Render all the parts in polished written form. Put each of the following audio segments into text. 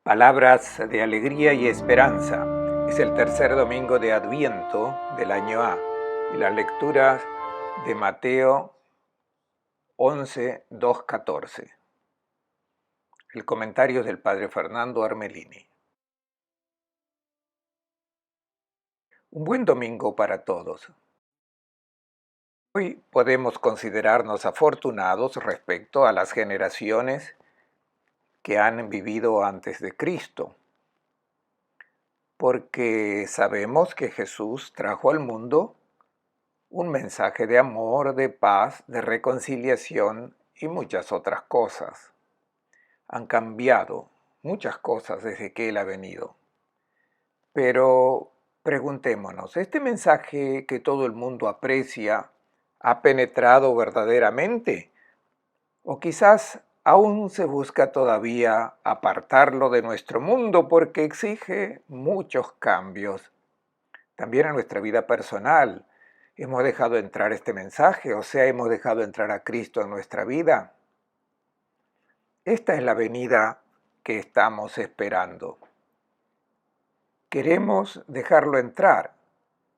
Palabras de alegría y esperanza. Es el tercer domingo de Adviento del año A y las lecturas de Mateo 11, 2, 14. El comentario del Padre Fernando Armelini. Un buen domingo para todos. Hoy podemos considerarnos afortunados respecto a las generaciones que han vivido antes de Cristo, porque sabemos que Jesús trajo al mundo un mensaje de amor, de paz, de reconciliación y muchas otras cosas. Han cambiado muchas cosas desde que Él ha venido. Pero preguntémonos, ¿este mensaje que todo el mundo aprecia ha penetrado verdaderamente? ¿O quizás aún se busca todavía apartarlo de nuestro mundo porque exige muchos cambios? También a nuestra vida personal. ¿Hemos dejado entrar este mensaje? O sea, ¿hemos dejado entrar a Cristo en nuestra vida? Esta es la venida que estamos esperando. Queremos dejarlo entrar,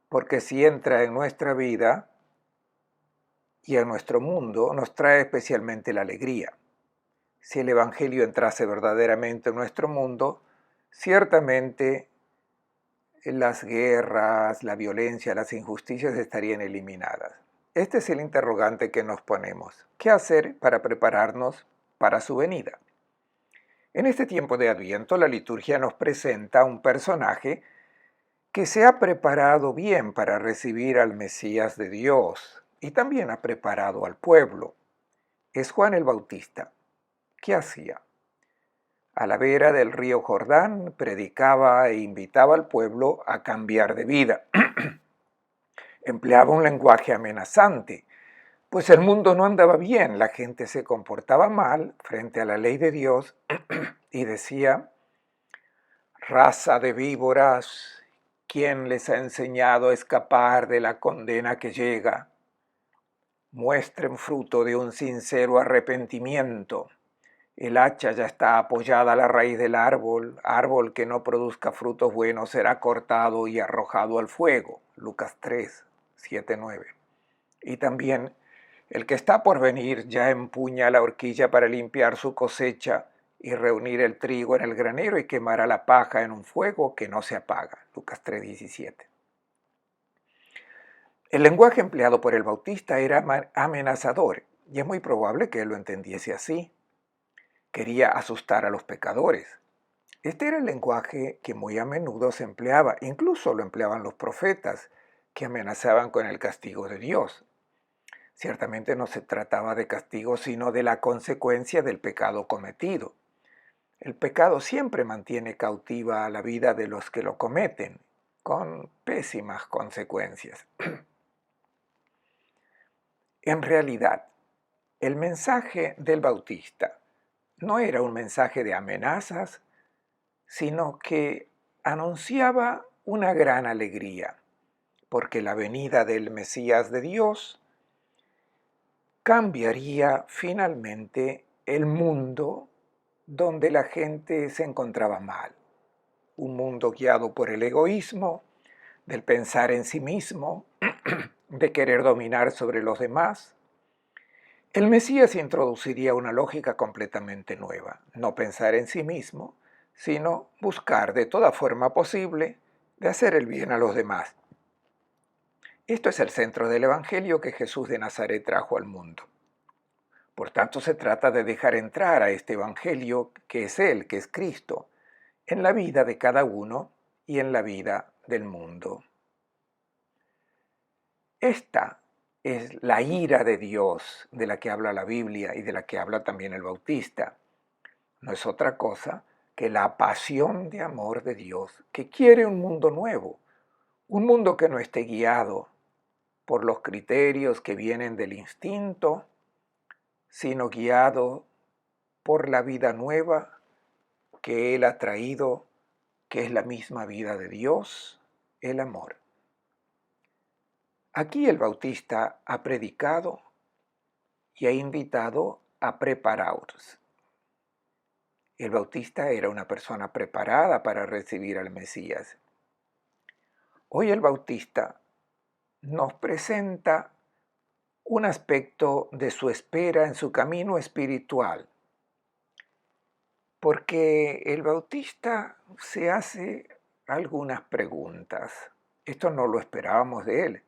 porque si entra en nuestra vida y en nuestro mundo, nos trae especialmente la alegría. Si el Evangelio entrase verdaderamente en nuestro mundo, ciertamente las guerras, la violencia, las injusticias estarían eliminadas. Este es el interrogante que nos ponemos. ¿Qué hacer para prepararnos para su venida? En este tiempo de Adviento, la liturgia nos presenta un personaje que se ha preparado bien para recibir al Mesías de Dios y también ha preparado al pueblo. Es Juan el Bautista. ¿Qué hacía? A la vera del río Jordán predicaba e invitaba al pueblo a cambiar de vida. Empleaba un lenguaje amenazante, pues el mundo no andaba bien, la gente se comportaba mal frente a la ley de Dios y decía: raza de víboras, ¿quién les ha enseñado a escapar de la condena que llega? Muestren fruto de un sincero arrepentimiento. El hacha ya está apoyada a la raíz del árbol, árbol que no produzca frutos buenos será cortado y arrojado al fuego. Lucas 3, 7, 9. Y también, el que está por venir ya empuña la horquilla para limpiar su cosecha y reunir el trigo en el granero y quemará la paja en un fuego que no se apaga. Lucas 3, 17. El lenguaje empleado por el Bautista era amenazador y es muy probable que él lo entendiese así. Quería asustar a los pecadores. Este era el lenguaje que muy a menudo se empleaba, incluso lo empleaban los profetas, que amenazaban con el castigo de Dios. Ciertamente no se trataba de castigo, sino de la consecuencia del pecado cometido. El pecado siempre mantiene cautiva a la vida de los que lo cometen, con pésimas consecuencias. En realidad, el mensaje del Bautista no era un mensaje de amenazas, sino que anunciaba una gran alegría, porque la venida del Mesías de Dios cambiaría finalmente el mundo donde la gente se encontraba mal. Un mundo guiado por el egoísmo, del pensar en sí mismo, de querer dominar sobre los demás. El Mesías introduciría una lógica completamente nueva, no pensar en sí mismo, sino buscar de toda forma posible de hacer el bien a los demás. Esto es el centro del Evangelio que Jesús de Nazaret trajo al mundo. Por tanto, se trata de dejar entrar a este Evangelio, que es Él, que es Cristo, en la vida de cada uno y en la vida del mundo. Esta es la ira de Dios de la que habla la Biblia y de la que habla también el Bautista. No es otra cosa que la pasión de amor de Dios, que quiere un mundo nuevo, un mundo que no esté guiado por los criterios que vienen del instinto, sino guiado por la vida nueva que Él ha traído, que es la misma vida de Dios, el amor. Aquí el Bautista ha predicado y ha invitado a prepararos. El Bautista era una persona preparada para recibir al Mesías. Hoy el Bautista nos presenta un aspecto de su espera en su camino espiritual, porque el Bautista se hace algunas preguntas. Esto no lo esperábamos de él.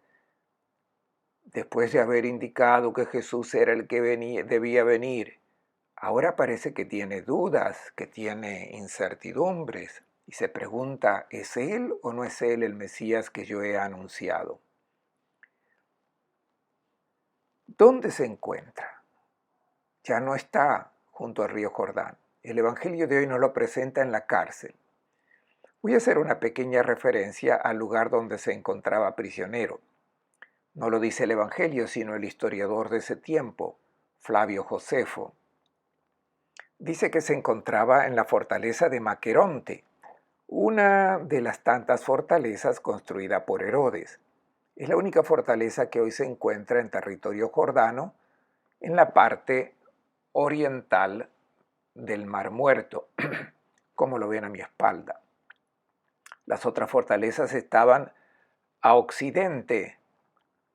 Después de haber indicado que Jesús era el que debía venir, ahora parece que tiene dudas, que tiene incertidumbres y se pregunta, ¿es él o no es él el Mesías que yo he anunciado? ¿Dónde se encuentra? Ya no está junto al río Jordán. El Evangelio de hoy nos lo presenta en la cárcel. Voy a hacer una pequeña referencia al lugar donde se encontraba prisionero. No lo dice el Evangelio, sino el historiador de ese tiempo, Flavio Josefo. Dice que se encontraba en la fortaleza de Maqueronte, una de las tantas fortalezas construida por Herodes. Es la única fortaleza que hoy se encuentra en territorio jordano, en la parte oriental del Mar Muerto, como lo ven a mi espalda. Las otras fortalezas estaban a occidente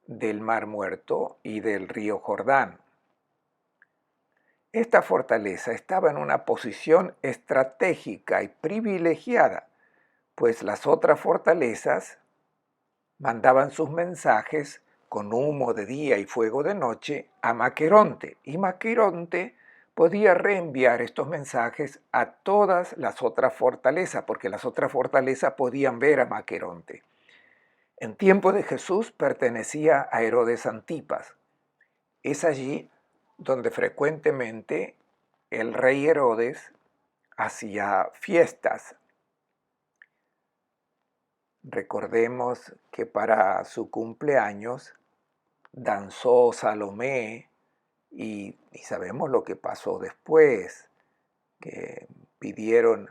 del Mar Muerto y del río Jordán. Esta fortaleza estaba en una posición estratégica y privilegiada, pues las otras fortalezas mandaban sus mensajes con humo de día y fuego de noche a Maqueronte, y Maqueronte podía reenviar estos mensajes a todas las otras fortalezas, porque las otras fortalezas podían ver a Maqueronte. En tiempo de Jesús pertenecía a Herodes Antipas. Es allí donde frecuentemente el rey Herodes hacía fiestas. Recordemos que para su cumpleaños danzó Salomé y sabemos lo que pasó después, que pidieron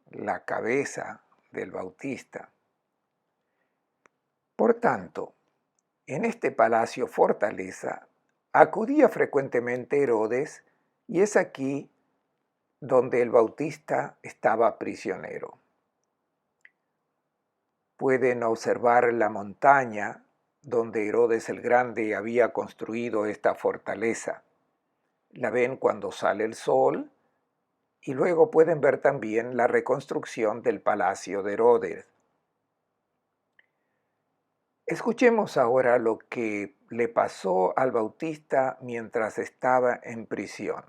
la cabeza del Bautista. Por tanto, en este palacio fortaleza acudía frecuentemente Herodes y es aquí donde el Bautista estaba prisionero. Pueden observar la montaña donde Herodes el Grande había construido esta fortaleza. La ven cuando sale el sol y luego pueden ver también la reconstrucción del palacio de Herodes. Escuchemos ahora lo que le pasó al Bautista mientras estaba en prisión.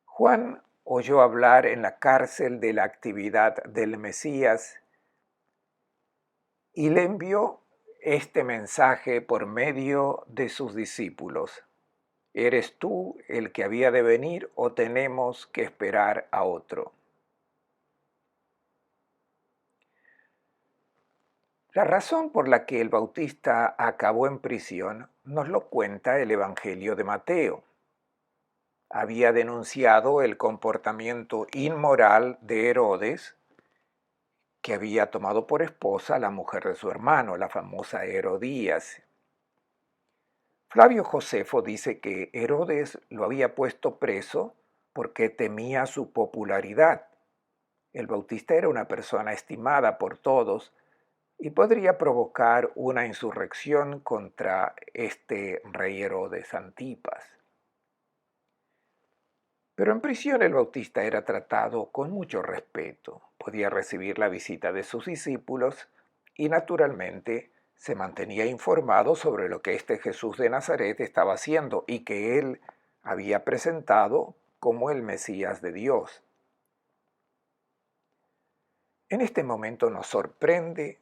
Juan oyó hablar en la cárcel de la actividad del Mesías y le envió este mensaje por medio de sus discípulos. ¿Eres tú el que había de venir o tenemos que esperar a otro? La razón por la que el Bautista acabó en prisión nos lo cuenta el Evangelio de Mateo. Había denunciado el comportamiento inmoral de Herodes, que había tomado por esposa a la mujer de su hermano, la famosa Herodías. Flavio Josefo dice que Herodes lo había puesto preso porque temía su popularidad. El Bautista era una persona estimada por todos y podría provocar una insurrección contra este rey Herodes Antipas. Pero en prisión el Bautista era tratado con mucho respeto, podía recibir la visita de sus discípulos y naturalmente se mantenía informado sobre lo que este Jesús de Nazaret estaba haciendo y que él había presentado como el Mesías de Dios. En este momento nos sorprende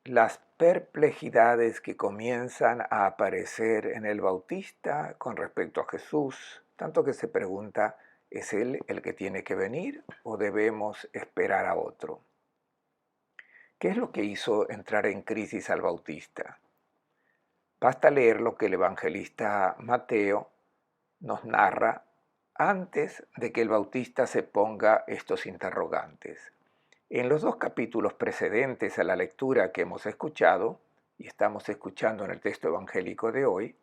las perplejidades que comienzan a aparecer en el Bautista con respecto a Jesús, tanto que se pregunta, ¿es él el que tiene que venir o debemos esperar a otro? ¿Qué es lo que hizo entrar en crisis al Bautista? Basta leer lo que el evangelista Mateo nos narra antes de que el Bautista se ponga estos interrogantes. En los dos capítulos precedentes a la lectura que hemos escuchado, y estamos escuchando en el texto evangélico de hoy,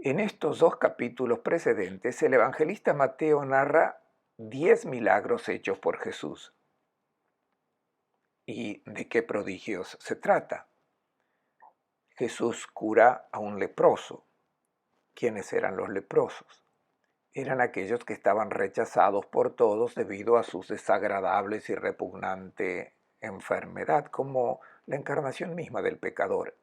En estos dos capítulos precedentes, el evangelista Mateo narra 10 milagros hechos por Jesús. ¿Y de qué prodigios se trata? Jesús cura a un leproso. ¿Quiénes eran los leprosos? Eran aquellos que estaban rechazados por todos debido a su desagradable y repugnante enfermedad, como la encarnación misma del pecador,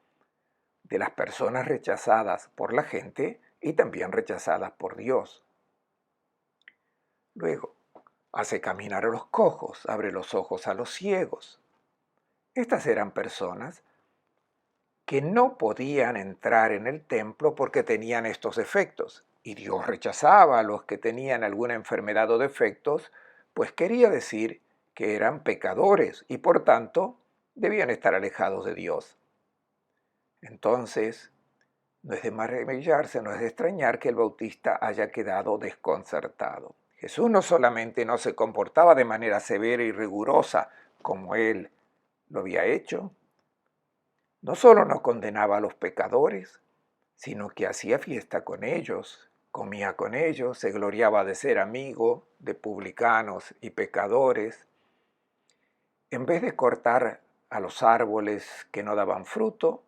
de las personas rechazadas por la gente y también rechazadas por Dios. Luego, hace caminar a los cojos, abre los ojos a los ciegos. Estas eran personas que no podían entrar en el templo porque tenían estos defectos. Y Dios rechazaba a los que tenían alguna enfermedad o defectos, pues quería decir que eran pecadores y por tanto debían estar alejados de Dios. Entonces, no es de maravillarse, no es de extrañar que el Bautista haya quedado desconcertado. Jesús no solamente no se comportaba de manera severa y rigurosa como él lo había hecho, no solo no condenaba a los pecadores, sino que hacía fiesta con ellos, comía con ellos, se gloriaba de ser amigo de publicanos y pecadores. En vez de cortar a los árboles que no daban fruto,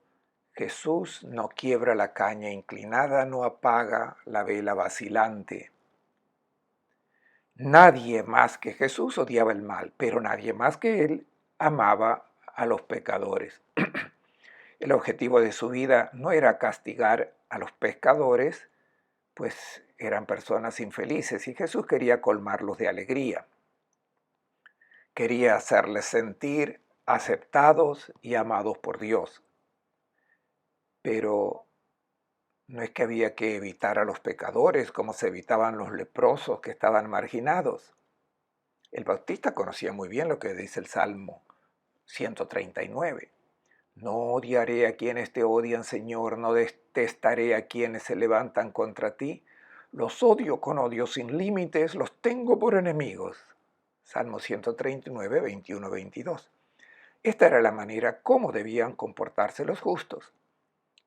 Jesús no quiebra la caña inclinada, no apaga la vela vacilante. Nadie más que Jesús odiaba el mal, pero nadie más que él amaba a los pecadores. El objetivo de su vida no era castigar a los pecadores, pues eran personas infelices y Jesús quería colmarlos de alegría. Quería hacerles sentir aceptados y amados por Dios. Pero no es que había que evitar a los pecadores como se evitaban los leprosos que estaban marginados. El Bautista conocía muy bien lo que dice el Salmo 139. No odiaré a quienes te odian, Señor, no detestaré a quienes se levantan contra ti. Los odio con odio sin límites, los tengo por enemigos. Salmo 139, 21, 22. Esta era la manera como debían comportarse los justos.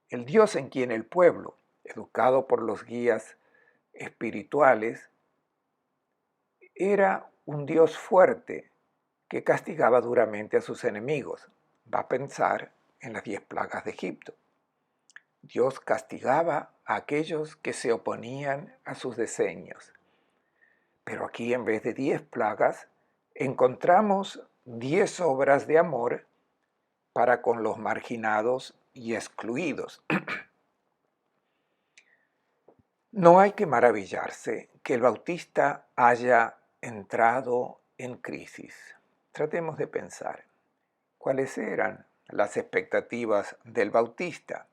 El Dios en quien el pueblo, educado por los guías espirituales, era un Dios fuerte que castigaba duramente a sus enemigos. Va a pensar en las 10 plagas de Egipto. Dios castigaba a aquellos que se oponían a sus diseños. Pero aquí en vez de 10 plagas, encontramos 10 obras de amor para con los marginados y excluidos. No hay que maravillarse que el Bautista haya entrado en crisis. Tratemos de pensar cuáles eran las expectativas del Bautista,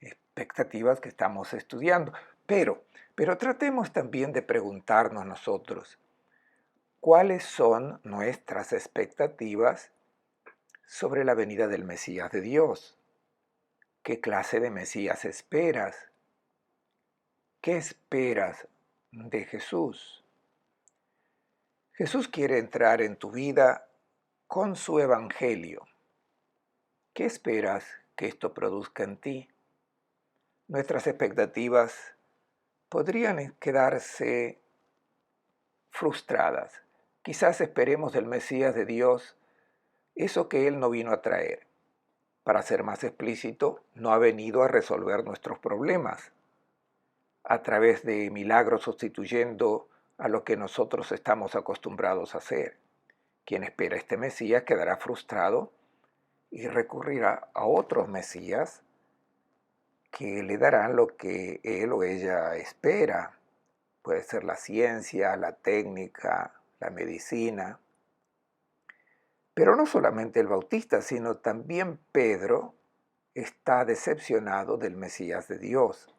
expectativas que estamos estudiando, pero tratemos también de preguntarnos nosotros, ¿cuáles son nuestras expectativas sobre la venida del Mesías de Dios? ¿Qué clase de Mesías esperas? ¿Qué esperas de Jesús? Jesús quiere entrar en tu vida con su evangelio. ¿Qué esperas que esto produzca en ti? Nuestras expectativas podrían quedarse frustradas. Quizás esperemos del Mesías de Dios eso que Él no vino a traer. Para ser más explícito, no ha venido a resolver nuestros problemas a través de milagros sustituyendo a lo que nosotros estamos acostumbrados a hacer. Quien espera este Mesías quedará frustrado y recurrirá a otros Mesías que le darán lo que él o ella espera. Puede ser la ciencia, la técnica, la medicina. Pero no solamente el Bautista, sino también Pedro está decepcionado del Mesías de Dios.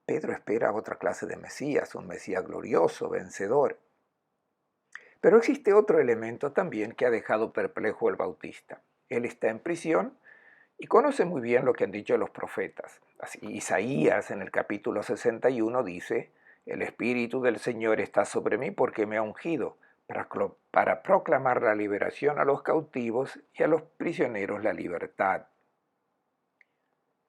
Pedro espera otra clase de Mesías, un Mesías glorioso, vencedor. Pero existe otro elemento también que ha dejado perplejo al Bautista. Él está en prisión y conoce muy bien lo que han dicho los profetas. Así, Isaías en el capítulo 61 dice, el Espíritu del Señor está sobre mí porque me ha ungido para proclamar la liberación a los cautivos y a los prisioneros la libertad.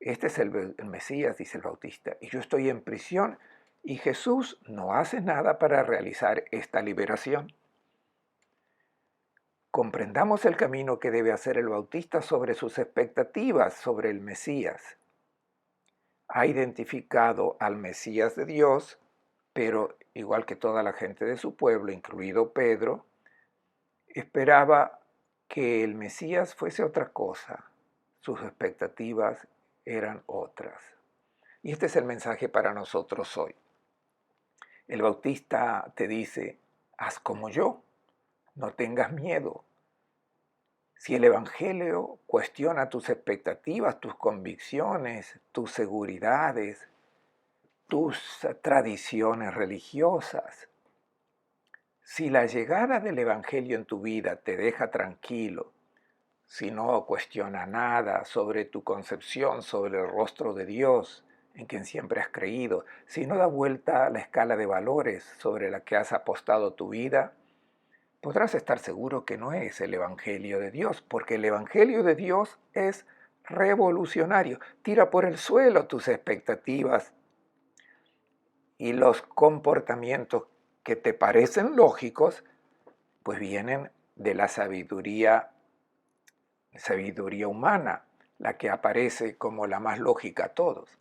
Este es el Mesías, dice el Bautista, y yo estoy en prisión y Jesús no hace nada para realizar esta liberación. Comprendamos el camino que debe hacer el Bautista sobre sus expectativas sobre el Mesías. Ha identificado al Mesías de Dios, pero igual que toda la gente de su pueblo, incluido Pedro, esperaba que el Mesías fuese otra cosa. Sus expectativas eran otras. Y este es el mensaje para nosotros hoy. El Bautista te dice, haz como yo, no tengas miedo. Si el Evangelio cuestiona tus expectativas, tus convicciones, tus seguridades, tus tradiciones religiosas, si la llegada del Evangelio en tu vida te deja tranquilo, si no cuestiona nada sobre tu concepción, sobre el rostro de Dios en quien siempre has creído, si no da vuelta a la escala de valores sobre la que has apostado tu vida, podrás estar seguro que no es el Evangelio de Dios, porque el Evangelio de Dios es revolucionario, tira por el suelo tus expectativas y los comportamientos que te parecen lógicos, pues vienen de la sabiduría humana, la que aparece como la más lógica a todos.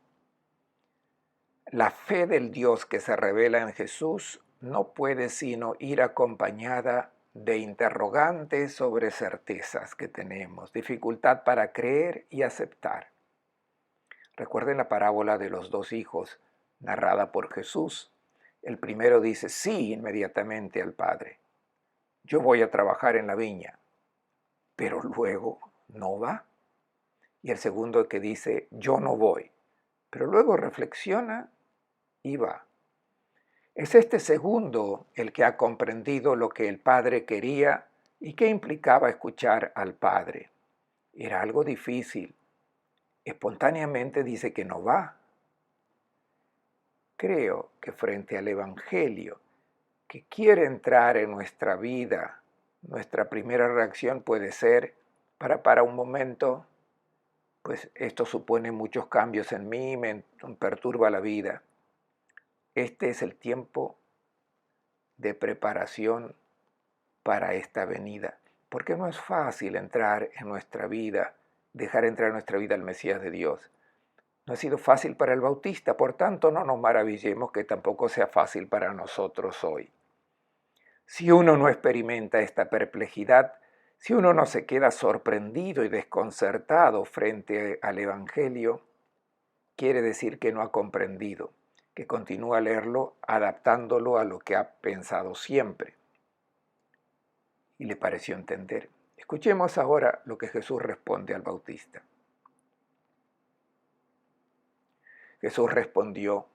La fe del Dios que se revela en Jesús no puede sino ir acompañada de interrogantes sobre certezas que tenemos, dificultad para creer y aceptar. Recuerden la parábola de los dos hijos, narrada por Jesús. El primero dice sí inmediatamente al padre. Yo voy a trabajar en la viña, pero luego no va. Y el segundo que dice yo no voy, pero luego reflexiona y va. Es este segundo el que ha comprendido lo que el padre quería y qué implicaba escuchar al padre. Era algo difícil. Espontáneamente dice que no va. Creo que frente al Evangelio que quiere entrar en nuestra vida, nuestra primera reacción puede ser, para un momento, pues esto supone muchos cambios en mí, me perturba la vida. Este es el tiempo de preparación para esta venida, porque no es fácil entrar en nuestra vida, dejar entrar en nuestra vida al Mesías de Dios. No ha sido fácil para el Bautista, por tanto no nos maravillemos que tampoco sea fácil para nosotros hoy. Si uno no experimenta esta perplejidad, si uno no se queda sorprendido y desconcertado frente al Evangelio, quiere decir que no ha comprendido, que continúa a leerlo adaptándolo a lo que ha pensado siempre. Y le pareció entender. Escuchemos ahora lo que Jesús responde al Bautista. Jesús respondió,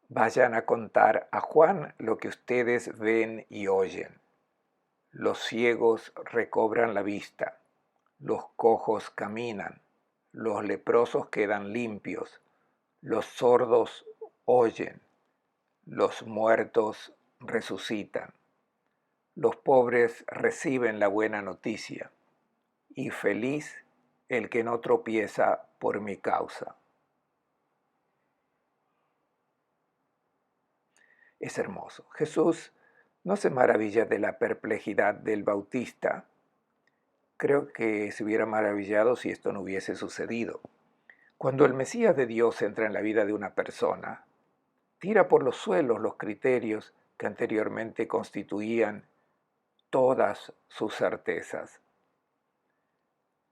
vayan a contar a Juan lo que ustedes ven y oyen. Los ciegos recobran la vista, los cojos caminan, los leprosos quedan limpios, los sordos oyen, los muertos resucitan, los pobres reciben la buena noticia, y feliz el que no tropieza por mi causa. Es hermoso. Jesús no se maravilla de la perplejidad del Bautista. Creo que se hubiera maravillado si esto no hubiese sucedido. Cuando el Mesías de Dios entra en la vida de una persona, tira por los suelos los criterios que anteriormente constituían todas sus certezas.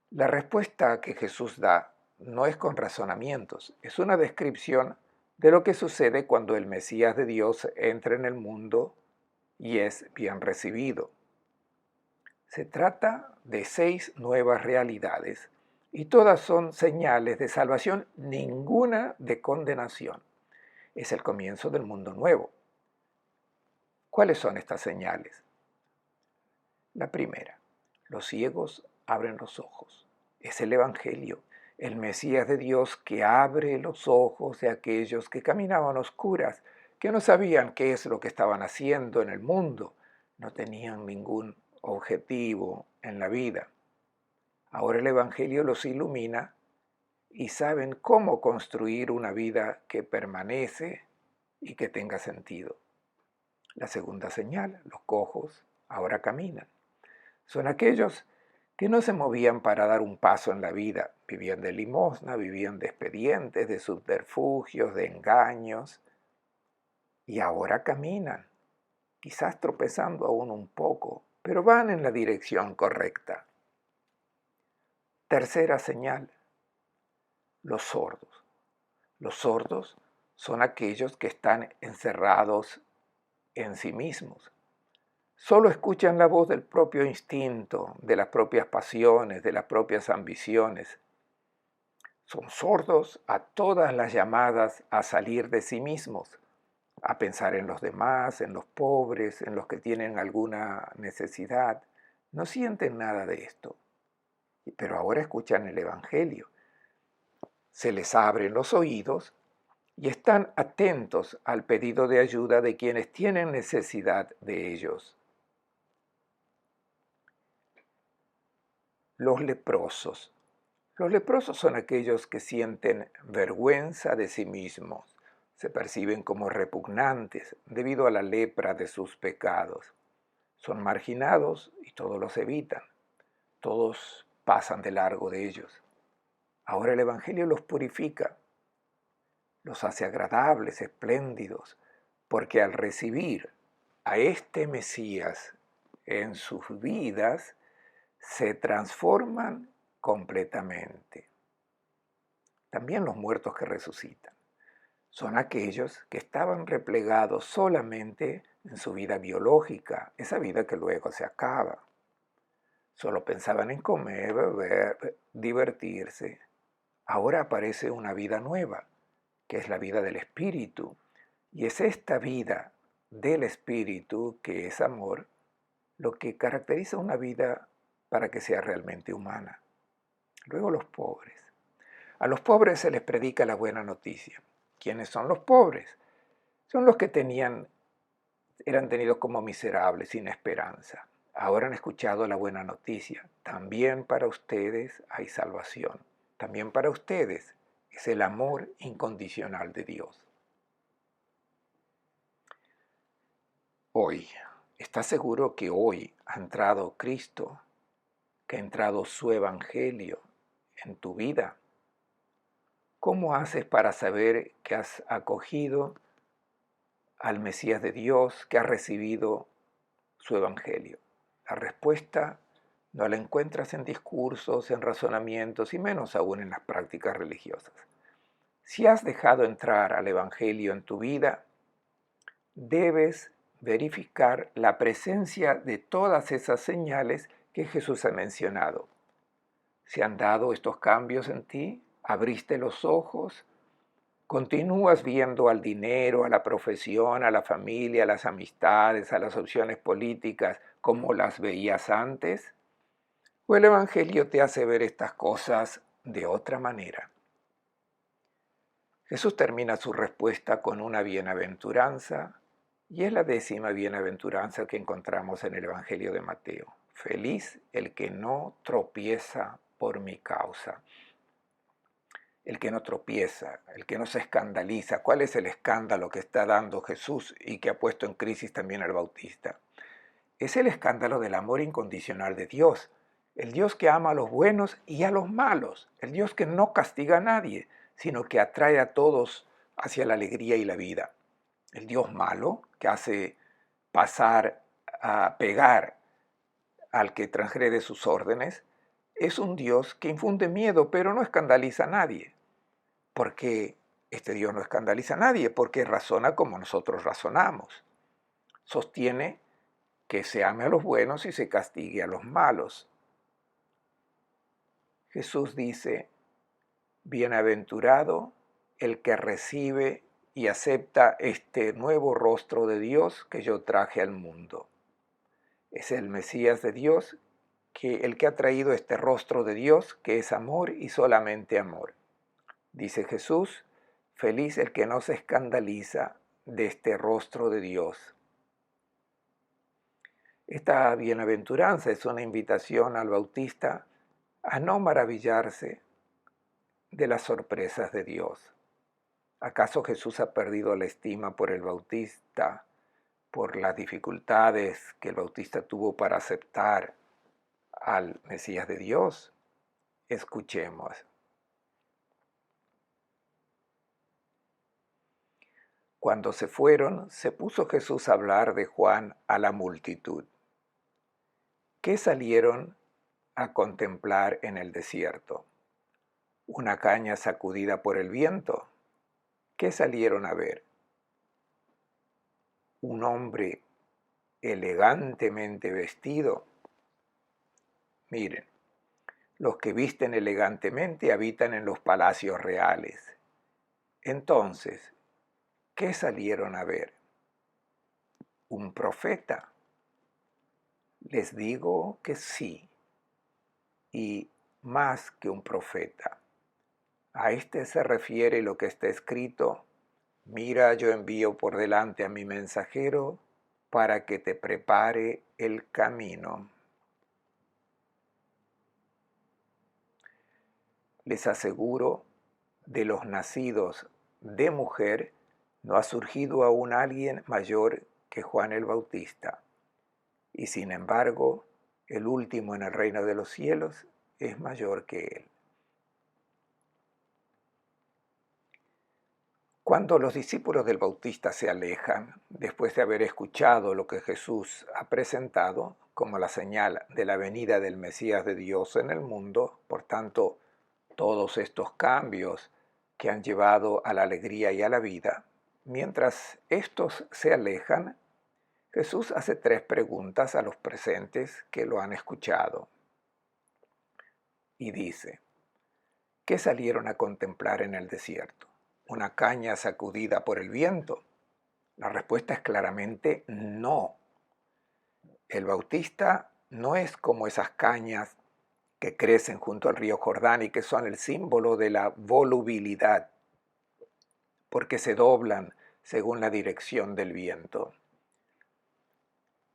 La respuesta que Jesús da no es con razonamientos, es una descripción de lo que sucede cuando el Mesías de Dios entra en el mundo y es bien recibido. Se trata de 6 nuevas realidades y todas son señales de salvación, ninguna de condenación. Es el comienzo del mundo nuevo. ¿Cuáles son estas señales? La primera, los ciegos abren los ojos. Es el Evangelio, el Mesías de Dios que abre los ojos de aquellos que caminaban a oscuras, que no sabían qué es lo que estaban haciendo en el mundo, no tenían ningún objetivo en la vida. Ahora el Evangelio los ilumina y saben cómo construir una vida que permanece y que tenga sentido. La segunda señal, los cojos ahora caminan. Son aquellos que no se movían para dar un paso en la vida, vivían de limosna, vivían de expedientes, de subterfugios, de engaños, y ahora caminan, quizás tropezando aún un poco, pero van en la dirección correcta. Tercera señal, los sordos. Los sordos son aquellos que están encerrados en sí mismos. Solo escuchan la voz del propio instinto, de las propias pasiones, de las propias ambiciones. Son sordos a todas las llamadas a salir de sí mismos, a pensar en los demás, en los pobres, en los que tienen alguna necesidad. No sienten nada de esto, pero ahora escuchan el Evangelio. Se les abren los oídos y están atentos al pedido de ayuda de quienes tienen necesidad de ellos. Los leprosos. Los leprosos son aquellos que sienten vergüenza de sí mismos, se perciben como repugnantes debido a la lepra de sus pecados. Son marginados y todos los evitan, todos pasan de largo de ellos. Ahora el Evangelio los purifica, los hace agradables, espléndidos, porque al recibir a este Mesías en sus vidas, se transforman completamente. También los muertos que resucitan son aquellos que estaban replegados solamente en su vida biológica, esa vida que luego se acaba. Solo pensaban en comer, beber, divertirse. Ahora aparece una vida nueva, que es la vida del Espíritu. Y es esta vida del Espíritu, que es amor, lo que caracteriza una vida para que sea realmente humana. Luego los pobres. A los pobres se les predica la buena noticia. ¿Quiénes son los pobres? Son los que eran tenidos como miserables, sin esperanza. Ahora han escuchado la buena noticia. También para ustedes hay salvación. También para ustedes es el amor incondicional de Dios. Hoy, ¿estás seguro que hoy ha entrado Cristo, que ha entrado su Evangelio en tu vida? ¿Cómo haces para saber que has acogido al Mesías de Dios, que has recibido su Evangelio? La respuesta no la encuentras en discursos, en razonamientos y menos aún en las prácticas religiosas. Si has dejado entrar al Evangelio en tu vida, debes verificar la presencia de todas esas señales que Jesús ha mencionado. ¿Se han dado estos cambios en ti? ¿Abriste los ojos? ¿Continúas viendo al dinero, a la profesión, a la familia, a las amistades, a las opciones políticas como las veías antes? ¿O el Evangelio te hace ver estas cosas de otra manera? Jesús termina su respuesta con una bienaventuranza, y es la 10ª bienaventuranza que encontramos en el Evangelio de Mateo. Feliz el que no tropieza por mi causa. El que no tropieza, el que no se escandaliza. ¿Cuál es el escándalo que está dando Jesús y que ha puesto en crisis también al Bautista? Es el escándalo del amor incondicional de Dios. El Dios que ama a los buenos y a los malos. El Dios que no castiga a nadie, sino que atrae a todos hacia la alegría y la vida. El Dios malo, que hace pasar a pegar al que transgrede sus órdenes, es un Dios que infunde miedo, pero no escandaliza a nadie. Porque este Dios no escandaliza a nadie, porque razona como nosotros razonamos. Sostiene que se ame a los buenos y se castigue a los malos. Jesús dice, bienaventurado el que recibe y acepta este nuevo rostro de Dios que yo traje al mundo. Es el Mesías de Dios, el que ha traído este rostro de Dios, que es amor y solamente amor. Dice Jesús, feliz el que no se escandaliza de este rostro de Dios. Esta bienaventuranza es una invitación al Bautista a no maravillarse de las sorpresas de Dios. ¿Acaso Jesús ha perdido la estima por el Bautista, por las dificultades que el Bautista tuvo para aceptar al Mesías de Dios? Escuchemos. Cuando se fueron, se puso Jesús a hablar de Juan a la multitud. ¿Qué salieron a contemplar en el desierto? ¿Una caña sacudida por el viento? ¿Qué salieron a ver? ¿Un hombre elegantemente vestido? Miren, los que visten elegantemente habitan en los palacios reales. Entonces, ¿qué salieron a ver? ¿Un profeta? Les digo que sí, y más que un profeta. A este se refiere lo que está escrito: mira, yo envío por delante a mi mensajero para que te prepare el camino. Les aseguro, de los nacidos de mujer, no ha surgido aún alguien mayor que Juan el Bautista. Y sin embargo, el último en el reino de los cielos es mayor que él. Cuando los discípulos del Bautista se alejan, después de haber escuchado lo que Jesús ha presentado como la señal de la venida del Mesías de Dios en el mundo, por tanto, todos estos cambios que han llevado a la alegría y a la vida, mientras estos se alejan, Jesús hace 3 preguntas a los presentes que lo han escuchado. Y dice: ¿qué salieron a contemplar en el desierto? ¿Una caña sacudida por el viento? La respuesta es claramente no. El Bautista no es como esas cañas que crecen junto al río Jordán y que son el símbolo de la volubilidad, porque se doblan según la dirección del viento.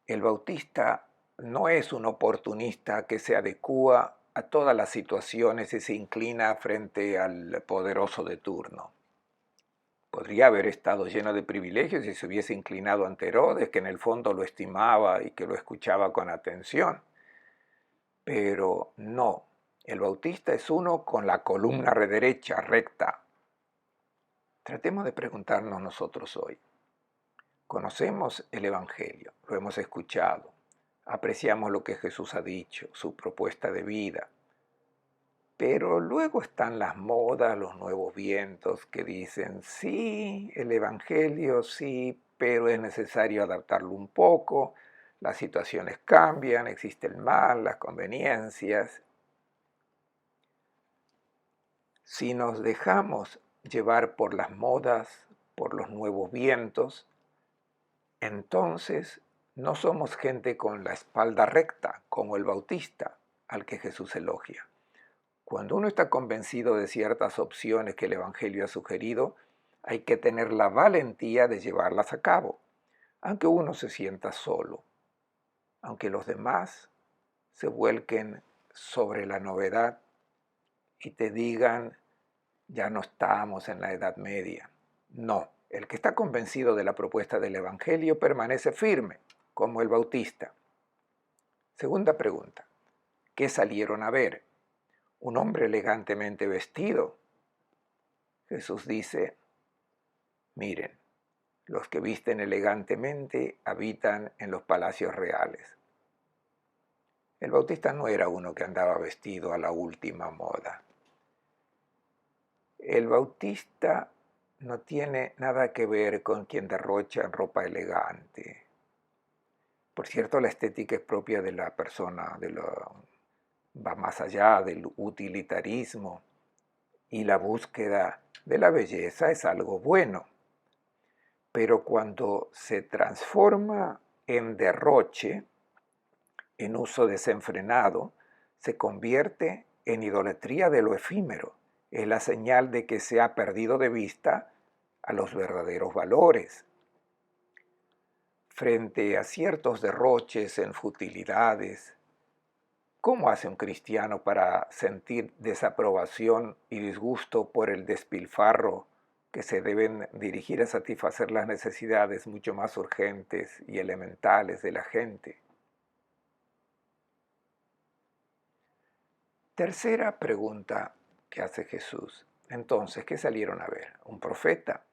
El Bautista no es un oportunista que se adecúa a todas las situaciones y se inclina frente al poderoso de turno. Podría haber estado lleno de privilegios si se hubiese inclinado ante Herodes, que en el fondo lo estimaba y que lo escuchaba con atención. Pero no, el Bautista es uno con la columna derecha, recta. Tratemos de preguntarnos nosotros hoy. Conocemos el Evangelio, lo hemos escuchado, apreciamos lo que Jesús ha dicho, su propuesta de vida. Pero luego están las modas, los nuevos vientos que dicen, sí, el Evangelio sí, pero es necesario adaptarlo un poco, las situaciones cambian, existe el mal, las conveniencias. Si nos dejamos llevar por las modas, por los nuevos vientos, entonces no somos gente con la espalda recta, como el Bautista, al que Jesús elogia. Cuando uno está convencido de ciertas opciones que el Evangelio ha sugerido, hay que tener la valentía de llevarlas a cabo, aunque uno se sienta solo, aunque los demás se vuelquen sobre la novedad y te digan, ya no estamos en la Edad Media. No, el que está convencido de la propuesta del Evangelio permanece firme, como el Bautista. Segunda pregunta, ¿qué salieron a ver? ¿Un hombre elegantemente vestido? Jesús dice, miren, los que visten elegantemente habitan en los palacios reales. El Bautista no era uno que andaba vestido a la última moda. El Bautista no tiene nada que ver con quien derrocha en ropa elegante. Por cierto, la estética es propia de la persona, va más allá del utilitarismo, y la búsqueda de la belleza es algo bueno. Pero cuando se transforma en derroche, en uso desenfrenado, se convierte en idolatría de lo efímero. Es la señal de que se ha perdido de vista a los verdaderos valores. Frente a ciertos derroches en futilidades, ¿Cómo hace un cristiano para sentir desaprobación y disgusto por el despilfarro que se deben dirigir a satisfacer las necesidades mucho más urgentes y elementales de la gente? Tercera pregunta que hace Jesús. Entonces, ¿qué salieron a ver? ¿Un profeta?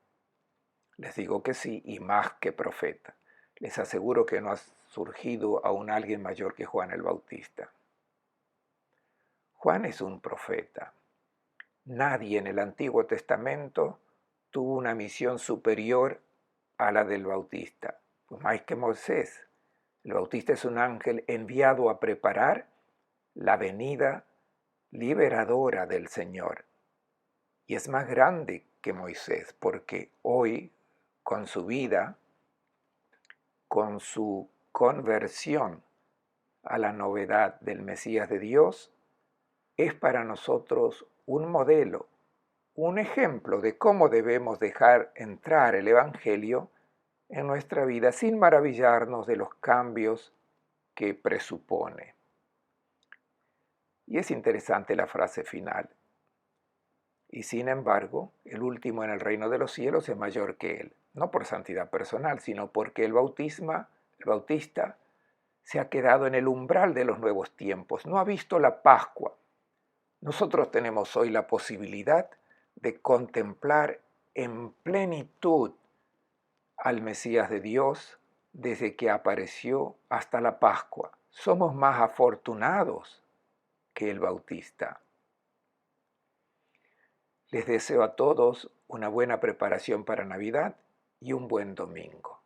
Les digo que sí, y más que profeta. Les aseguro que no ha surgido aún alguien mayor que Juan el Bautista. Juan es un profeta. Nadie en el Antiguo Testamento tuvo una misión superior a la del Bautista, pues más que Moisés. El Bautista es un ángel enviado a preparar la venida liberadora del Señor. Y es más grande que Moisés, porque hoy, con su vida, con su conversión a la novedad del Mesías de Dios, es para nosotros un modelo, un ejemplo de cómo debemos dejar entrar el Evangelio en nuestra vida sin maravillarnos de los cambios que presupone. Y es interesante la frase final. Y sin embargo, el último en el reino de los cielos es mayor que él, no por santidad personal, sino porque el bautista, se ha quedado en el umbral de los nuevos tiempos, no ha visto la Pascua. Nosotros tenemos hoy la posibilidad de contemplar en plenitud al Mesías de Dios desde que apareció hasta la Pascua. Somos más afortunados que el Bautista. Les deseo a todos una buena preparación para Navidad y un buen domingo.